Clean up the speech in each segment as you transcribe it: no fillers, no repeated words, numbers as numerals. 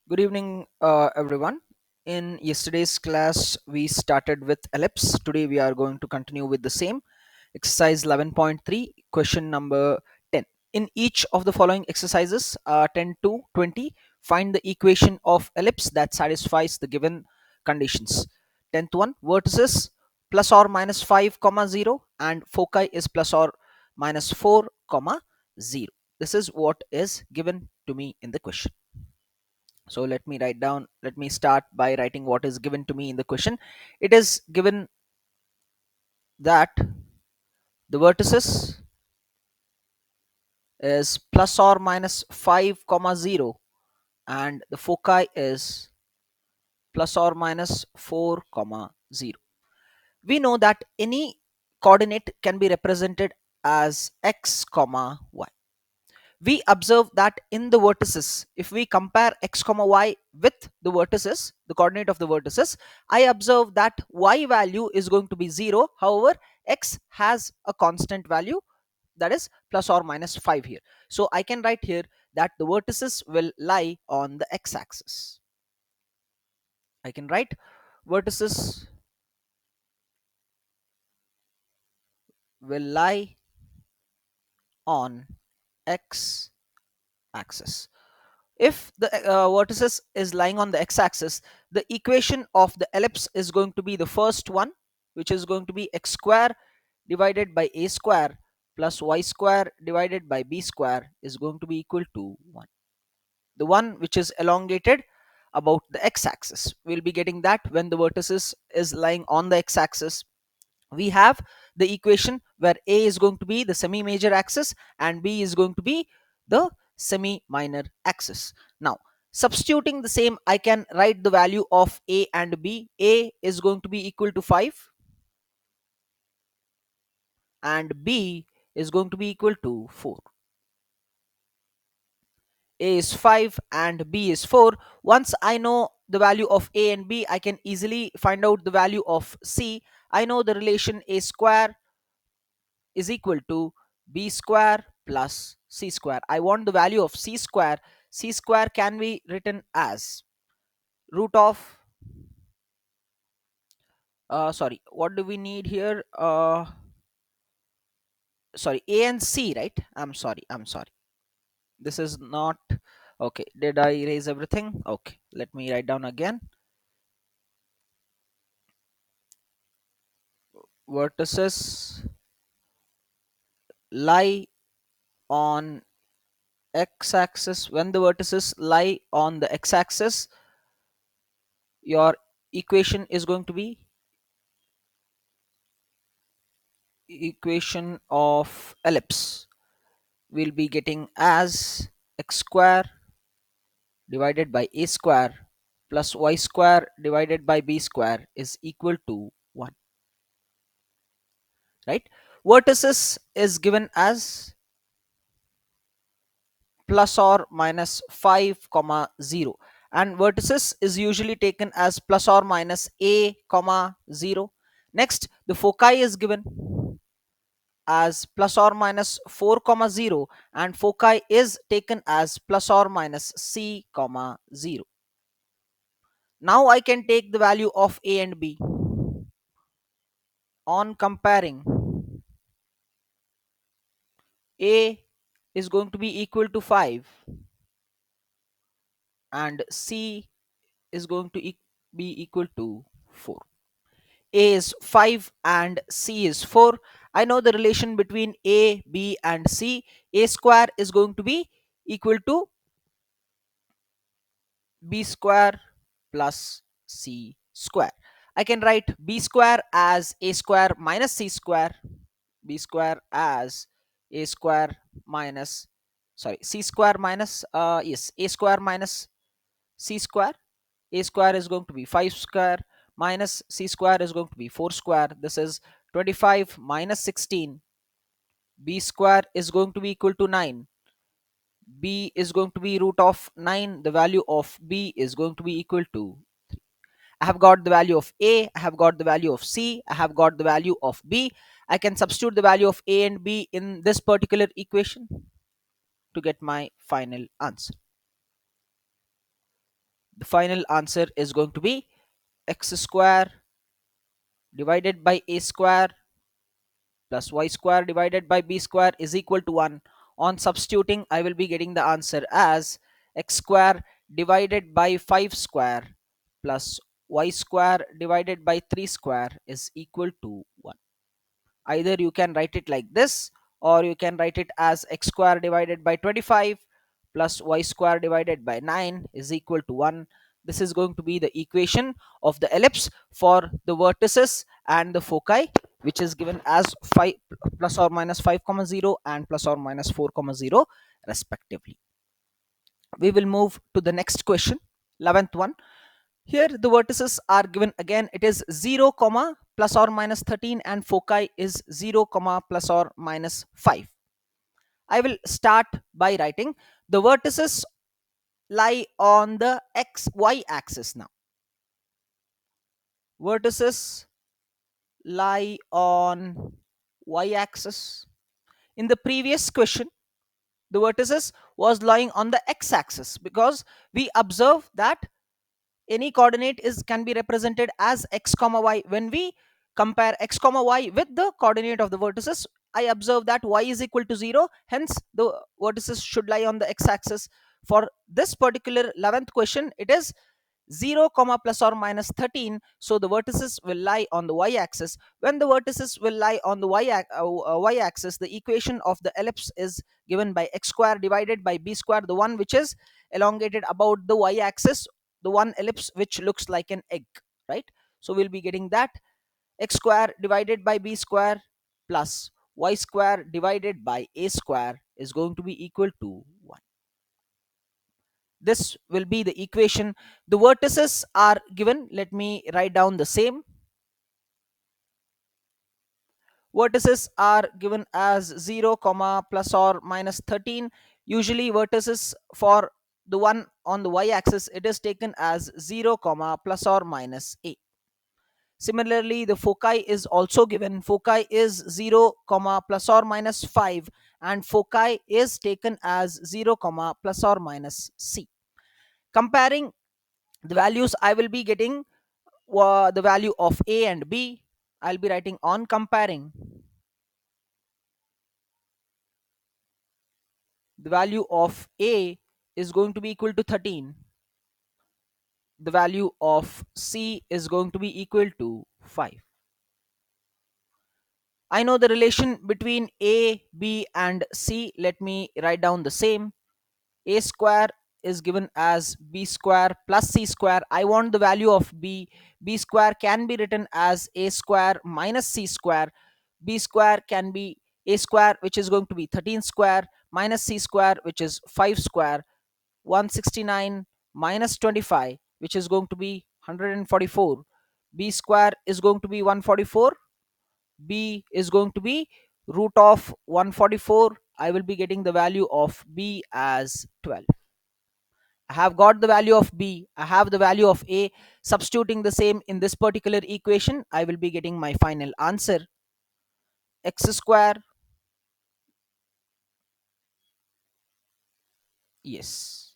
Good evening, everyone. In yesterday's class, we started with ellipse. Today, we are going to continue with the same exercise 11.3, question number 10. In each of the following exercises, 10 to 20, find the equation of ellipse that satisfies the given conditions. 10th one, vertices plus or minus 5, comma 0, and foci is plus or minus 4, comma 0. This is what is given to me in the question. So let me start by writing what is given to me in the question. It is given that the vertices is plus or minus 5 comma 0 and the foci is plus or minus 4 comma 0. We know that any coordinate can be represented as x comma y. We observe that in the vertices, if we compare x comma y with the vertices, the coordinate of the vertices, I observe that y value is going to be 0. However, x has a constant value, that is plus or minus 5 here. So I can write here that the vertices will lie on the x axis. I can write vertices will lie on x axis. If the vertices is lying on the x-axis, the equation of the ellipse is going to be the first one, which is going to be x square divided by a square plus y square divided by b square is going to be equal to 1. The one which is elongated about the x-axis, we'll be getting that when the vertices is lying on the x-axis. We have the equation where a is going to be the semi major axis and b is going to be the semi minor axis. Now, substituting the same, I can write the value of a and b. A is going to be equal to 5 and b is going to be equal to 4. A is 5 and b is 4. Once I know the value of a and b, I can easily find out the value of c. I know the relation a square is equal to b square plus c square. I want the value of c square. C square can be written as root of sorry, what do we need here? Sorry, a and c, right? I'm sorry, this is not okay. Did I erase everything? Okay, let me write down again. Vertices lie on x-axis. When the vertices lie on the x-axis, your equation is going to be equation of ellipse will be getting as x square divided by a square plus y square divided by b square is equal to 1, right? Vertices is given as plus or minus 5 comma 0 and vertices is usually taken as plus or minus a comma 0. Next, the foci is given as plus or minus 4 comma 0 and foci is taken as plus or minus c comma 0. Now I can take the value of a and b. On comparing, a is going to be equal to 5 and c is going to be equal to 4. A is 5 and c is 4. I know the relation between a, b and c. A square is going to be equal to b square plus c square. I can write b square as a square minus c square, b square as a square minus, sorry, c square minus, yes, a square minus c square. A square is going to be 5 square minus c square is going to be 4 square. This is 25 minus 16. B square is going to be equal to 9. B is going to be root of 9. The value of b is going to be equal to, I have got the value of a, I have got the value of c, I have got the value of b. I can substitute the value of a and b in this particular equation to get my final answer. The final answer is going to be x square divided by a square plus y square divided by b square is equal to 1. On substituting, I will be getting the answer as x square divided by 5 square plus y square divided by 3 square is equal to 1. Either you can write it like this, or you can write it as x square divided by 25 plus y square divided by 9 is equal to 1. This is going to be the equation of the ellipse for the vertices and the foci, which is given as 5 plus or minus 5 comma 0 and plus or minus 4 comma 0 respectively. We will move to the next question, 11th one. Here the vertices are given again. It is 0 comma plus or minus 13 and foci is 0 comma plus or minus 5. I will start by writing the vertices lie on the xy axis. Now vertices lie on y axis. In the previous question, the vertices was lying on the x axis, because we observe that any coordinate is can be represented as x comma y. When we compare x comma y with the coordinate of the vertices, I observe that y is equal to 0, hence the vertices should lie on the x axis. For this particular 11th question, it is 0 comma plus or minus 13, so the vertices will lie on the y axis. When the vertices will lie on the y axis, the equation of the ellipse is given by x square divided by b square, the one which is elongated about the y axis, the one ellipse which looks like an egg, right? So we'll be getting that x square divided by b square plus y square divided by a square is going to be equal to 1. This will be the equation. The vertices are given. Let me write down the same. Vertices are given as 0 comma plus or minus 13. Usually vertices for the one on the y axis, it is taken as 0 comma plus or minus a. Similarly, the foci is also given. Foci is 0 comma plus or minus 5, and foci is taken as 0 comma plus or minus c. Comparing the values, I will be getting the value of a and b. I'll be writing on comparing. The value of a is going to be equal to 13. The value of c is going to be equal to 5. I know the relation between a, b and c. Let me write down the same. A square is given as b square plus c square. I want the value of b. B square can be written as a square minus c square. B square can be a square, which is going to be 13 square, minus c square, which is 5 square. 169 minus 25, which is going to be 144. B square is going to be 144. B is going to be root of 144. I will be getting the value of b as 12. I have got the value of b. I have the value of a. Substituting the same in this particular equation, I will be getting my final answer. X square, yes,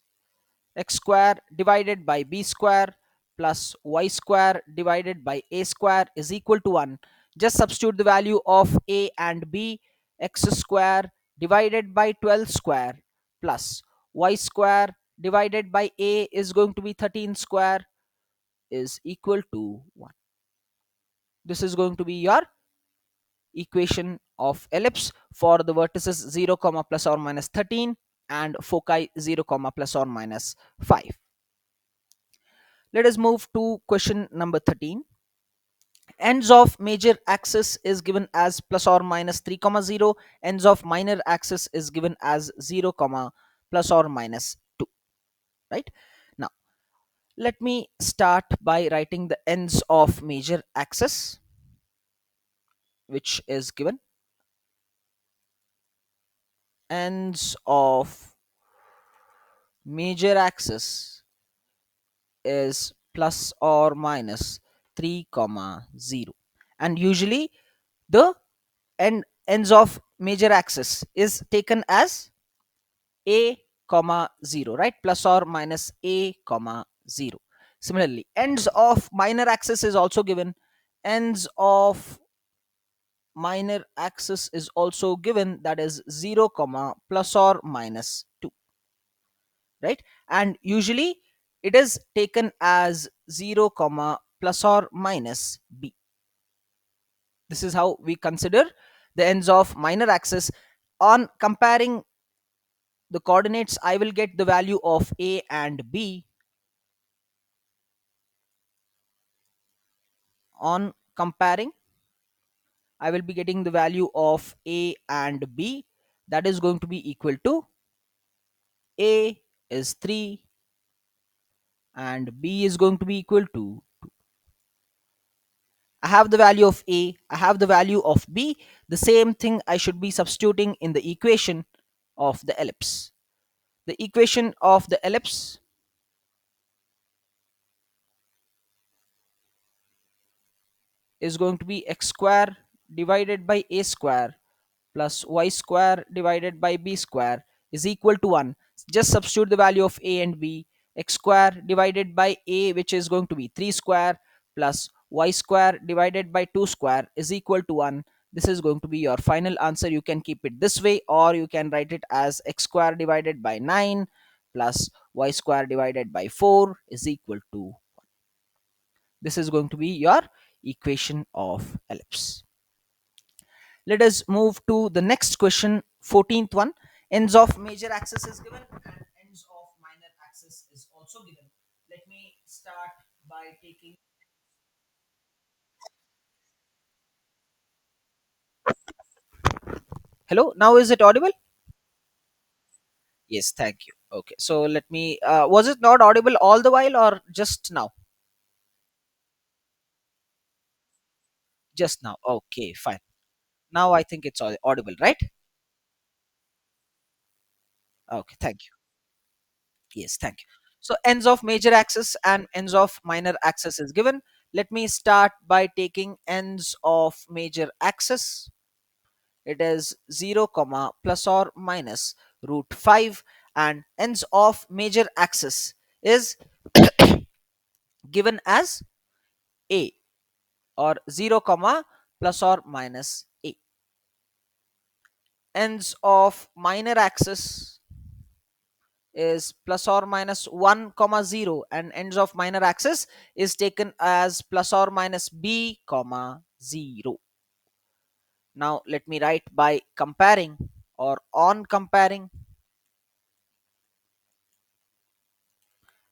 x square divided by b square plus y square divided by a square is equal to 1. Just substitute the value of a and b. X square divided by 12 square plus y square divided by a is going to be 13 square is equal to 1. This is going to be your equation of ellipse for the vertices 0 comma plus or minus 13 and foci 0 comma plus or minus 5. Let us move to question number 13. Ends of major axis is given as plus or minus 3 comma 0. Ends of minor axis is given as 0 comma plus or minus 2. Right? Now, let me start by writing the ends of major axis, which is given. Ends of major axis is plus or minus 3 comma 0, and usually the ends of major axis is taken as a comma 0, right? Plus or minus a comma 0. Similarly, ends of minor axis is also given. Ends of minor axis is also given, that is 0 comma plus or minus 2, right? And usually it is taken as 0 comma plus or minus b. This is how we consider the ends of minor axis. On comparing the coordinates, I will get the value of a and b. On comparing, I will be getting the value of a and b, that is going to be equal to a is 3 and b is going to be equal to, I have the value of a, I have the value of b. The same thing I should be substituting in the equation of the ellipse. The equation of the ellipse is going to be x square divided by a square plus y square divided by b square is equal to 1. Just substitute the value of a and b. X square divided by a, which is going to be 3 square, plus y square divided by 2 square is equal to 1. This is going to be your final answer. You can keep it this way, or you can write it as x square divided by 9 plus y square divided by 4 is equal to. This is going to be your equation of ellipse. Let us move to the next question, 14th one. Ends of major axis is given and ends of minor axis is also given. Let me start by taking. Hello, now is it audible? Yes, thank you. Okay, so let me. Was it not audible all the while or just now? Just now. Okay, fine. Now I think it's audible, right? Okay, thank you. Yes, thank you. So ends of major axis and ends of minor axis is given. Let me start by taking ends of major axis. It is 0 comma plus or minus root 5, and ends of major axis is given as a, or 0 comma plus or minus a. Ends of minor axis is plus or minus 1 comma 0, and ends of minor axis is taken as plus or minus b comma 0. Now let me write by comparing, or on comparing,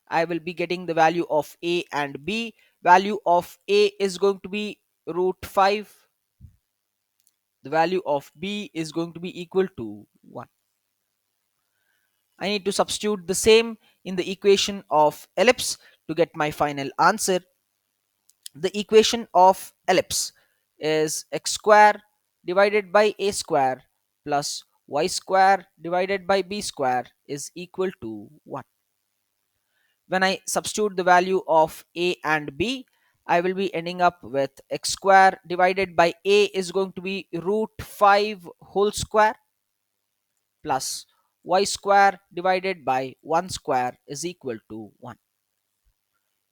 I will be getting the value of a and b. Value of a is going to be root 5. The value of b is going to be equal to 1. I need to substitute the same in the equation of ellipse to get my final answer. The equation of ellipse is x square divided by a square plus y square divided by b square is equal to 1. When I substitute the value of a and b, I will be ending up with x square divided by a is going to be root 5 whole square plus y square divided by 1 square is equal to 1.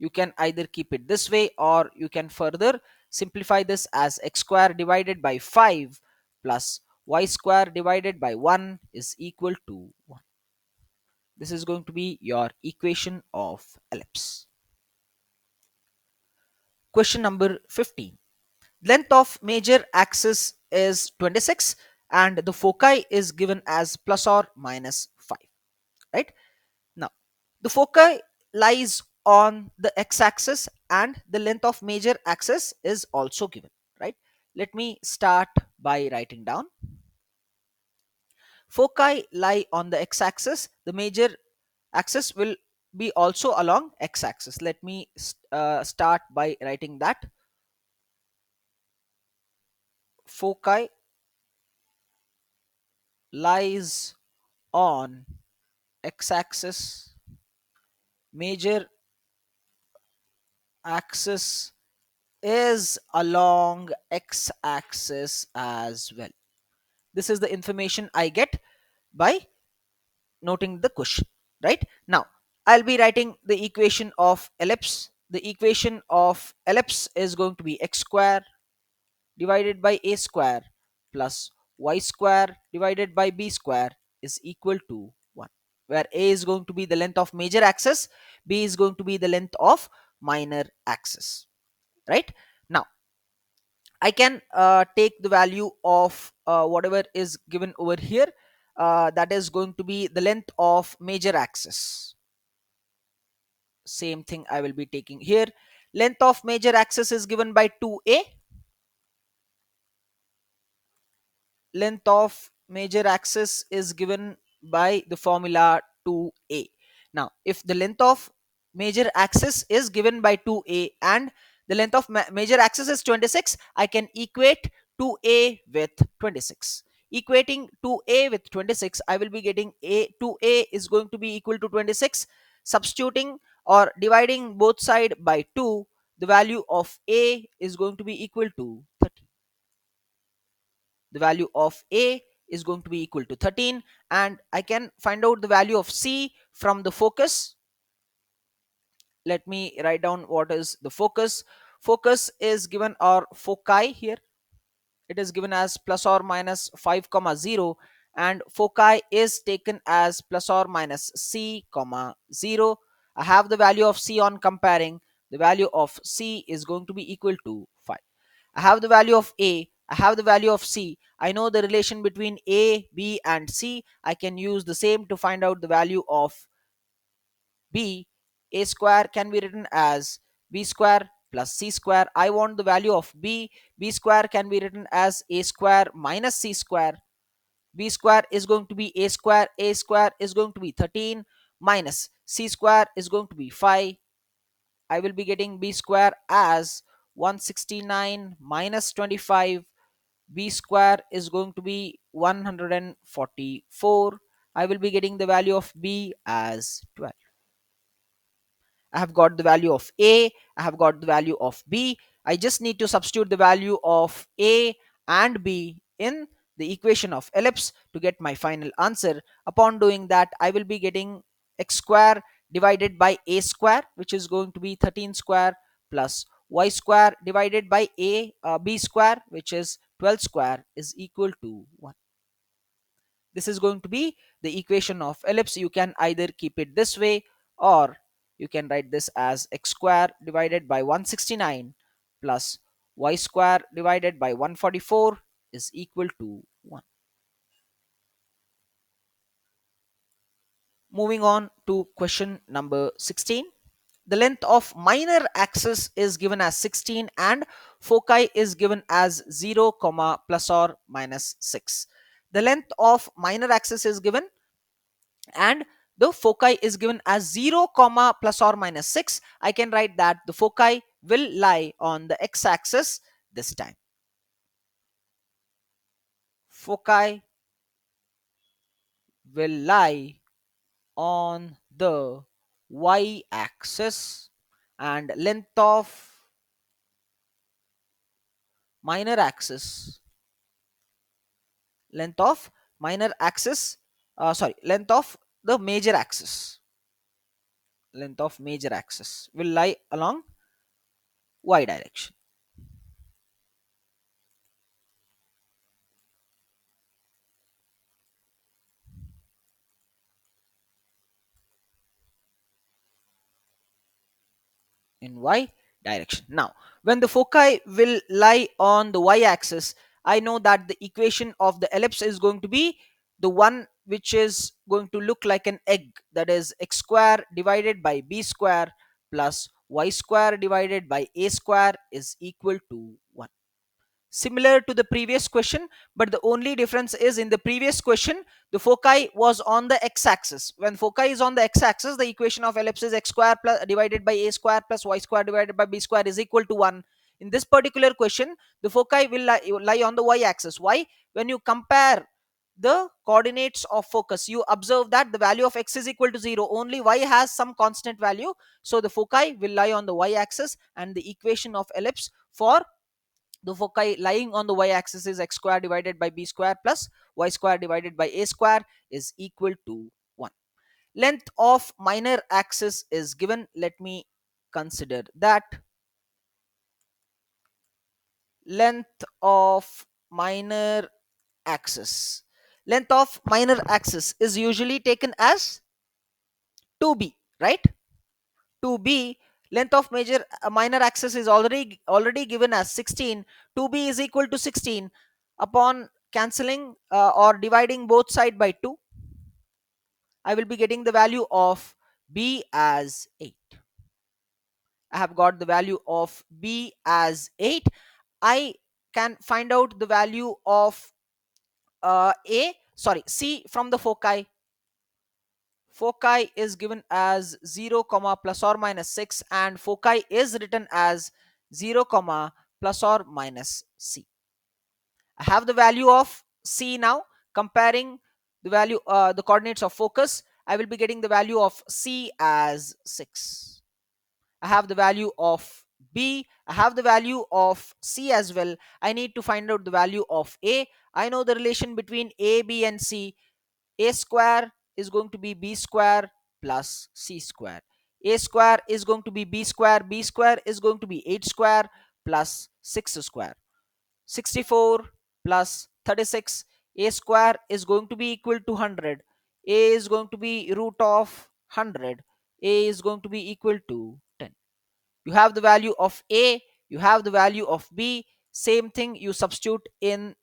You can either keep it this way, or you can further simplify this as x square divided by 5 plus y square divided by 1 is equal to 1. This is going to be your equation of ellipse. Question number 15. Length of major axis is 26 and the foci is given as plus or minus 5, right? Now, the foci lies on the x-axis and the length of major axis is also given, right? Let me start by writing down. Foci lie on the x-axis. The major axis will be also along x-axis. Let me start by writing that. Foci lies on x-axis. Major axis is along x-axis as well. This is the information I get by noting the question, right? Now I'll be writing the equation of ellipse. The equation of ellipse is going to be x square divided by a square plus y square divided by b square is equal to 1, where a is going to be the length of major axis, b is going to be the length of minor axis. Right? Now I can take the value of whatever is given over here, that is going to be the length of major axis. Same thing I will be taking here. Length of major axis is given by 2a. Length of major axis is given by the formula 2a. Now if the length of major axis is given by 2a and the length of major axis is 26, I can equate 2a with 26. Equating 2a with 26, I will be getting a 2a is going to be equal to 26. Substituting or dividing both side by 2, the value of a is going to be equal to 30. The value of a is going to be equal to 13, and I can find out the value of c from the focus. Let me write down what is the focus. Focus is given, or foci here, it is given as plus or minus 5 comma 0, and foci is taken as plus or minus c comma 0. I have the value of c on comparing. The value of c is going to be equal to 5. I have the value of a, I have the value of c. I know the relation between a, b and c. I can use the same to find out the value of b. A square can be written as b square plus c square. I want the value of b. B square can be written as a square minus c square. B square is going to be a square. A square is going to be 13 minus c square is going to be 5. I will be getting b square as 169 minus 25. B square is going to be 144. I will be getting the value of b as 12. I have got the value of a, I have got the value of b. I just need to substitute the value of a and b in the equation of ellipse to get my final answer. Upon doing that, I will be getting x square divided by a square, which is going to be 13 square, plus y square divided by b square, which is 12 square, is equal to 1. This is going to be the equation of ellipse. You can either keep it this way, or you can write this as x square divided by 169 plus y square divided by 144 is equal to 1. Moving on to question number 16. The length of minor axis is given as 16 and foci is given as 0 comma plus or minus 6. The length of minor axis is given and the foci is given as 0 comma plus or minus 6. I can write that the foci will lie on the x-axis this time. Foci will lie on the y-axis, and length of minor axis, length of minor axis, length of the major axis, length of major axis will lie along y direction. In y direction. Now, when the foci will lie on the y-axis, I know that the equation of the ellipse is going to be the one which is going to look like an egg, that is x square divided by b square plus y square divided by a square is equal to 1. Similar to the previous question, but the only difference is in the previous question the foci was on the x-axis. When foci is on the x-axis, the equation of ellipse is x square plus divided by a square plus y square divided by b square is equal to 1. In this particular question, the foci will lie on the y-axis. Why? When you compare the coordinates of focus, you observe that the value of x is equal to 0, only y has some constant value, so the foci will lie on the y-axis, and the equation of ellipse for the foci lying on the y-axis is x square divided by b square plus y square divided by a square is equal to 1. Length of minor axis is given. Let me consider that. Length of minor axis. Length of minor axis is usually taken as 2b, right? 2b. Length of minor axis is already given as 16. 2b is equal to 16. Upon cancelling or dividing both side by 2, I will be getting the value of b as 8. I have got the value of b as 8. I can find out the value of c from the foci. Foci is given as 0 comma plus or minus 6, and foci is written as 0 comma plus or minus c. I have the value of c now. Comparing the coordinates of focus, I will be getting the value of c as 6. I have the value of b. I have the value of c as well. I need to find out the value of a. I know the relation between a, b, and c. A square is going to be b square plus c square. A square is going to be b square. B square is going to be 8 square plus 6 square. 64 plus 36. A square is going to be equal to 100. A is going to be root of 100. A is going to be equal to 10. You have the value of a, you have the value of b. Same thing you substitute in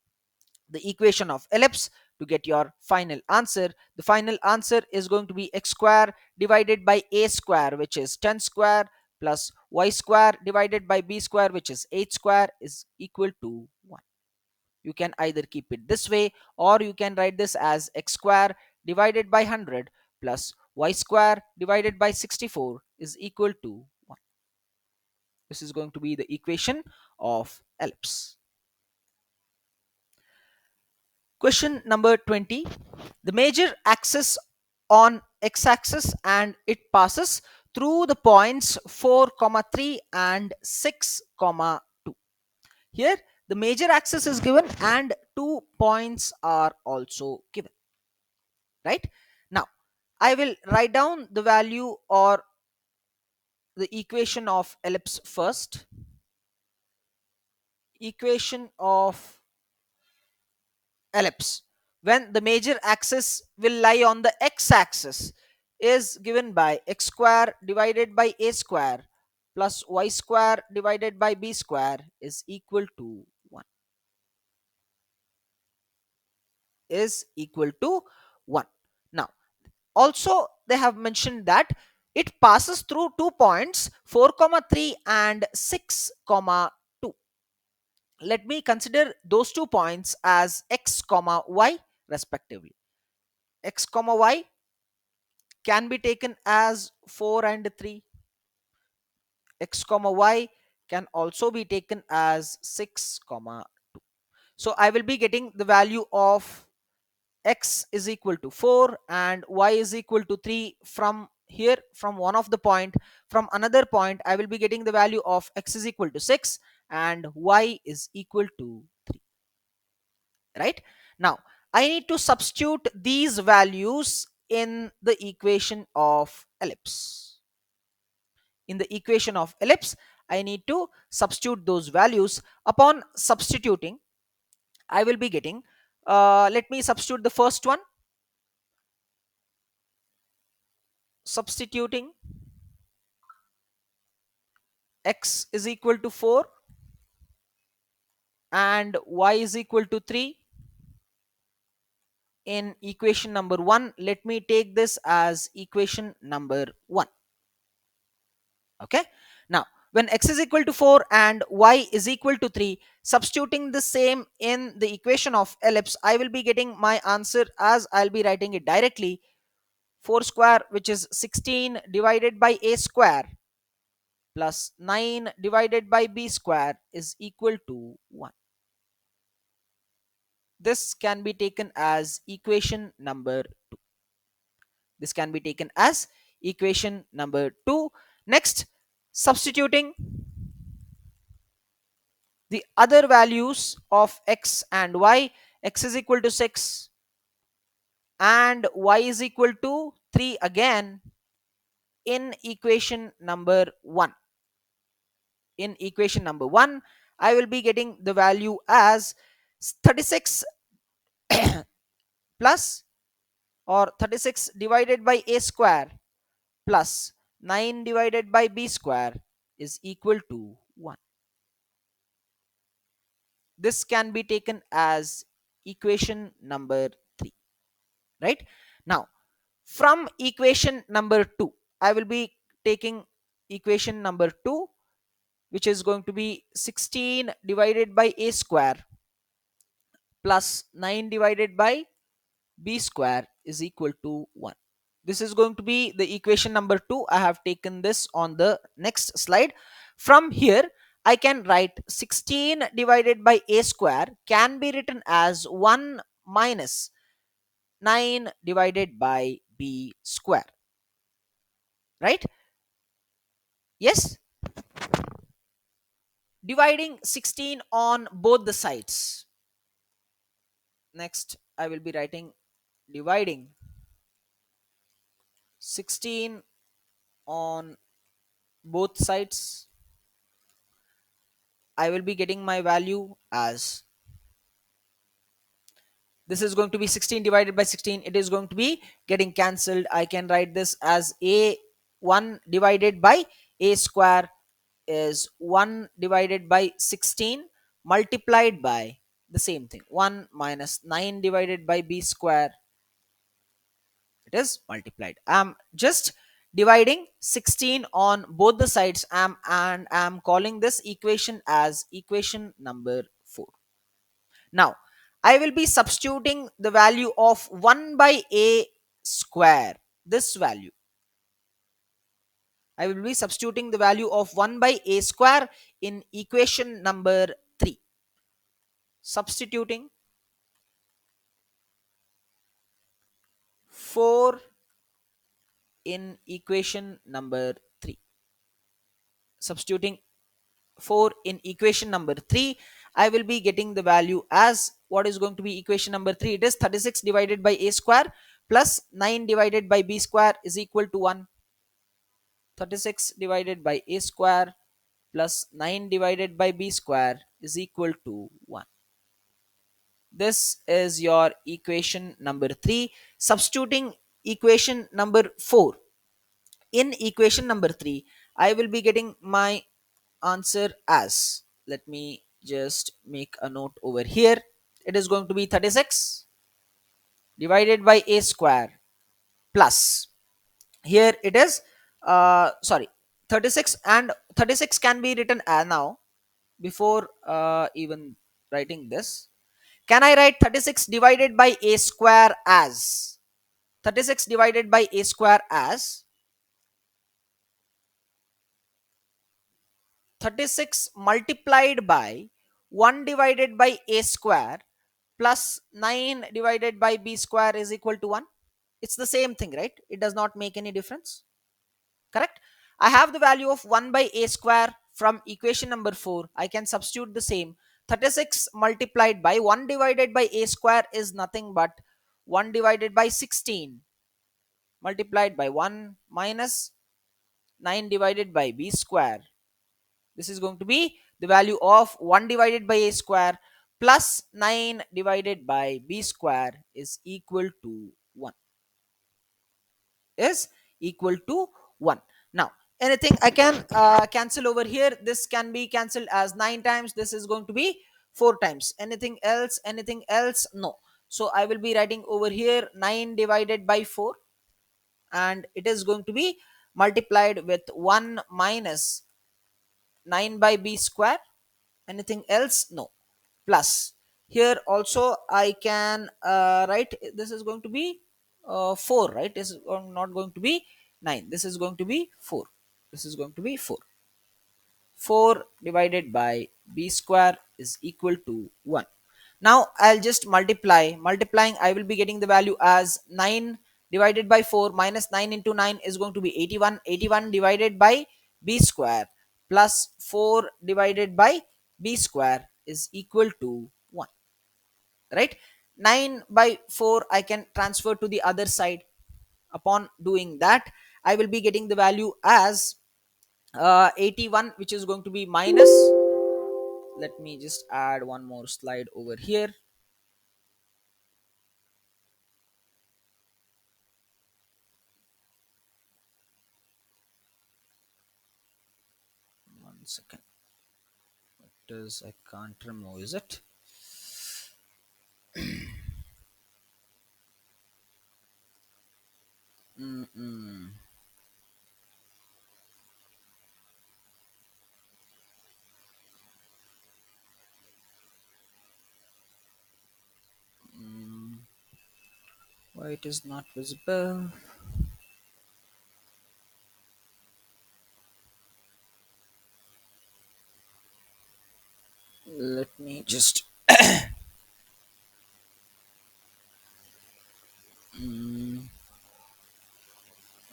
the equation of ellipse to get your final answer. The final answer is going to be x square divided by a square, which is 10 square, plus y square divided by b square, which is 8 square, is equal to 1. You can either keep it this way, or you can write this as x square divided by 100 plus y square divided by 64 is equal to 1. This is going to be the equation of ellipse. Question number 20. The major axis on x-axis, and it passes through the points 4, 3 and 6, 2. Here the major axis is given and 2 points are also given. Right? Now I will write down the value or the equation of ellipse first. Equation of ellipse, when the major axis will lie on the x-axis, is given by x square divided by a square plus y square divided by b square is equal to 1. Is equal to 1. Now also they have mentioned that it passes through 2 points 4, 3 and 6, 2. Let me consider those 2 points as x, y respectively. X, y can be taken as 4 and 3. X, y can also be taken as 6, 2. So I will be getting the value of x is equal to 4 and y is equal to 3 from here, from one of the point. From another point I will be getting the value of x is equal to 6 and y is equal to 3. Right? Now I need to substitute these values in the equation of ellipse. In the equation of ellipse, I need to substitute those values. Upon substituting, I will be getting, let me substitute the first one. Substituting x is equal to 4 and y is equal to 3 in equation number 1. Let me take this as equation number 1. Okay. Now when x is equal to 4 and y is equal to 3, substituting the same in the equation of ellipse, I will be getting my answer as I'll be writing it directly. 4 square, which is 16, divided by a square plus 9 divided by b square is equal to 1. This can be taken as equation number 2. This can be taken as equation number 2. Next, substituting the other values of x and y. X is equal to 6 and y is equal to 3 again in equation number 1. In equation number 1, I will be getting the value as 36 plus, or 36 divided by a square plus 9 divided by b square is equal to 1. This can be taken as equation number 3, right? Now, from equation number 2, I will be taking equation number 2, which is going to be 16 divided by a square plus 9 divided by b square is equal to 1. This is going to be the equation number 2. I have taken this on the next slide. From here, I can write 16 divided by a square can be written as 1 minus 9 divided by b square, right? Yes, dividing 16 on both the sides. Next, I will be writing dividing 16 on both sides. I will be getting my value as, this is going to be 16 divided by 16. It is going to be getting cancelled. I can write this as a 1 divided by a square is 1 divided by 16 multiplied by the same thing, 1 minus 9 divided by b square. It is multiplied. I'm just dividing 16 on both the sides, and I'm calling this equation as equation number 4. Now, I will be substituting the value of 1 by a square. This value, I will be substituting the value of 1 by a square in equation number 3. Substituting 4 in equation number 3. Substituting 4 in equation number 3, I will be getting the value as, what is going to be equation number 3? It is 36 divided by a square plus 9 divided by b square is equal to 1. 36 divided by a square plus 9 divided by b square is equal to 1. This is your equation number 3. Substituting equation number 4 in equation number 3, I will be getting my answer as, let me just make a note over here. It is going to be 36 divided by a square plus, here it is, sorry, 36, and 36 can be written as, now before even writing this, can I write 36 divided by a square as, 36 divided by a square as 36 multiplied by 1 divided by a square plus 9 divided by b square is equal to 1. It's the same thing, right? It does not make any difference. Correct? I have the value of 1 by a square from equation number 4. I can substitute the same. 36 multiplied by 1 divided by a square is nothing but 1 divided by 16 multiplied by 1 minus 9 divided by b square. This is going to be the value of 1 divided by a square plus 9 divided by b square is equal to 1. Is equal to 1. Now, anything I can cancel over here. This can be cancelled as 9 times. This is going to be 4 times. Anything else? Anything else? No. So I will be writing over here 9 divided by 4, and it is going to be multiplied with 1 minus 9 by b square. Anything else? No. Plus, here also I can write, this is going to be 4, right? This is not going to be 9. This is going to be 4. This is going to be 4. 4 divided by b square is equal to 1. Now I'll just multiply. Multiplying, I will be getting the value as 9 divided by 4 minus 9 into 9 is going to be 81. 81 divided by b square plus 4 divided by b square is equal to 1. Right? 9 by 4 I can transfer to the other side. Upon doing that, I will be getting the value as 81, which is going to be minus. Let me just add one more slide over here. One second. It is, I can't remove, is it? Mm-mm. Why it is not visible? Let me just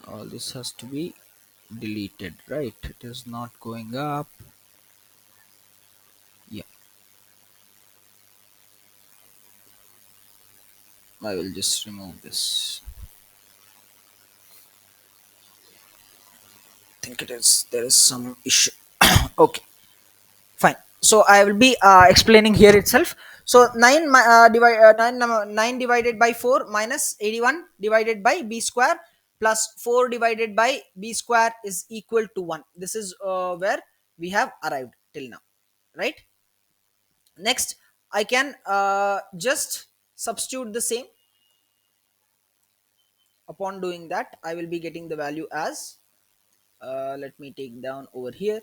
all this has to be deleted, right? It is not going up. Yeah, I will just remove this. I think it is, there is some issue. Okay, fine. So I will be explaining here itself. So 9 divided by 4 minus 81 divided by b square plus 4 divided by b square is equal to 1. This is where we have arrived till now, right? Next, I can just substitute the same. Upon doing that, I will be getting the value as let me take down over here.